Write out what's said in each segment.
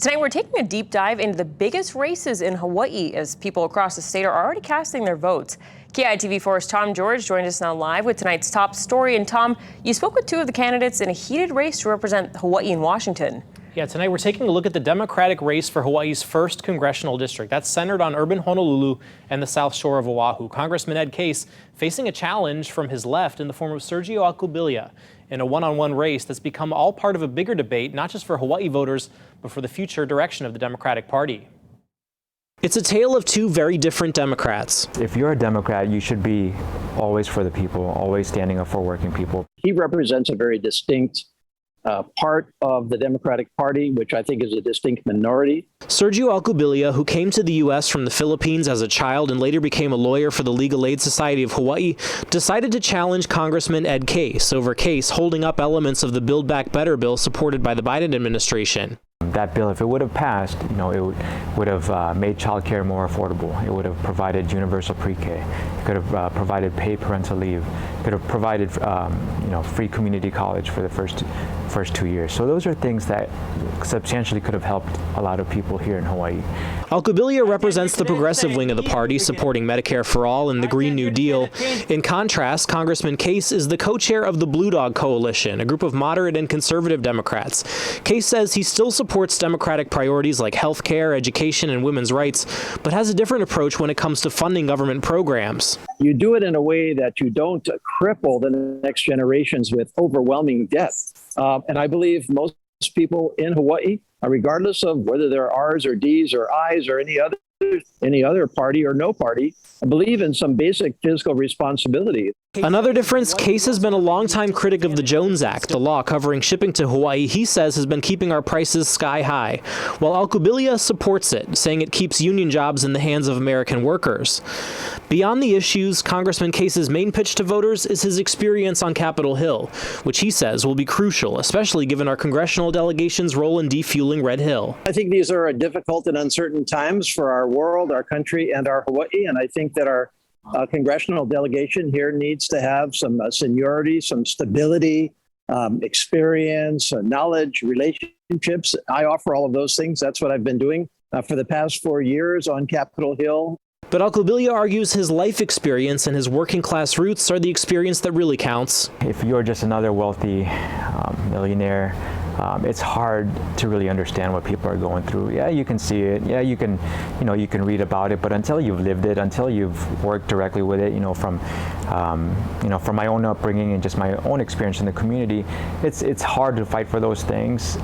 Tonight, we're taking a deep dive into the biggest races in Hawaii as people across the state are already casting their votes. KITV4's Tom George joins us now live with tonight's top story. And Tom, you spoke with two of the candidates in a heated race to represent Hawaii and Washington. Yeah, tonight we're taking a look at the Democratic race for Hawaii's 1st congressional district. That's centered on urban Honolulu and the South Shore of Oahu. Congressman Ed Case facing a challenge from his left in the form of Sergio Alcubilla in a one-on-one race that's become all part of a bigger debate, not just for Hawaii voters, but for the future direction of the Democratic Party. It's a tale of two very different Democrats. If you're a Democrat, you should be always for the people, always standing up for working people. He represents a very distinct part of the Democratic Party, which I think is a distinct minority. Sergio Alcubilla, who came to the U.S. from the Philippines as a child and later became a lawyer for the Legal Aid Society of Hawaii, decided to challenge Congressman Ed Case over Case holding up elements of the Build Back Better bill supported by the Biden administration. That bill, if it would have passed, it would have made child care more affordable. It would have provided universal pre-K. It could have provided paid parental leave. It could have provided, free community college for the first 2 years. So those are things that substantially could have helped a lot of people here in Hawaii. Alcubilla represents the progressive wing of the party, supporting Medicare for All and the Green New Deal. In contrast, Congressman Case is the co-chair of the Blue Dog Coalition, a group of moderate and conservative Democrats. Case says he still supports Democratic priorities like health care, education, and women's rights, but has a different approach when it comes to funding government programs. You do it in a way that you don't cripple the next generations with overwhelming debt. And I believe most people in Hawaii, regardless of whether they're R's or D's or I's or any other party or no party, believe in some basic fiscal responsibility. Another difference, Case has been a longtime critic of the Jones Act, the law covering shipping to Hawaii he says has been keeping our prices sky high, while Alcubilla supports it, saying it keeps union jobs in the hands of American workers. Beyond the issues, Congressman Case's main pitch to voters is his experience on Capitol Hill, which he says will be crucial, especially given our congressional delegation's role in defueling Red Hill. I think these are difficult and uncertain times for our world, our country, and our Hawaii, and I think that our congressional delegation here needs to have some seniority, some stability, experience, knowledge, relationships. I offer all of those things. That's what I've been doing for the past 4 years on Capitol Hill. But Alcubilla argues his life experience and his working class roots are the experience that really counts. If you're just another wealthy millionaire, it's hard to really understand what people are going through. Yeah, you can see it. Yeah, you can read about it. But until you've lived it, until you've worked directly with it, from my own upbringing and just my own experience in the community, it's hard to fight for those things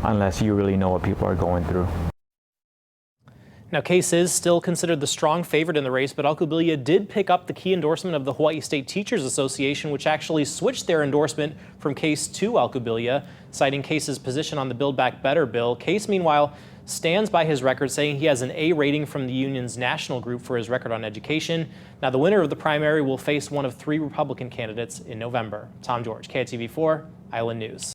unless you really know what people are going through. Now, Case is still considered the strong favorite in the race, but Alcubilla did pick up the key endorsement of the Hawaii State Teachers Association, which actually switched their endorsement from Case to Alcubilla, citing Case's position on the Build Back Better bill. Case, meanwhile, stands by his record, saying he has an A rating from the union's national group for his record on education. Now, the winner of the primary will face one of 3 Republican candidates in November. Tom George, KITV4, Island News.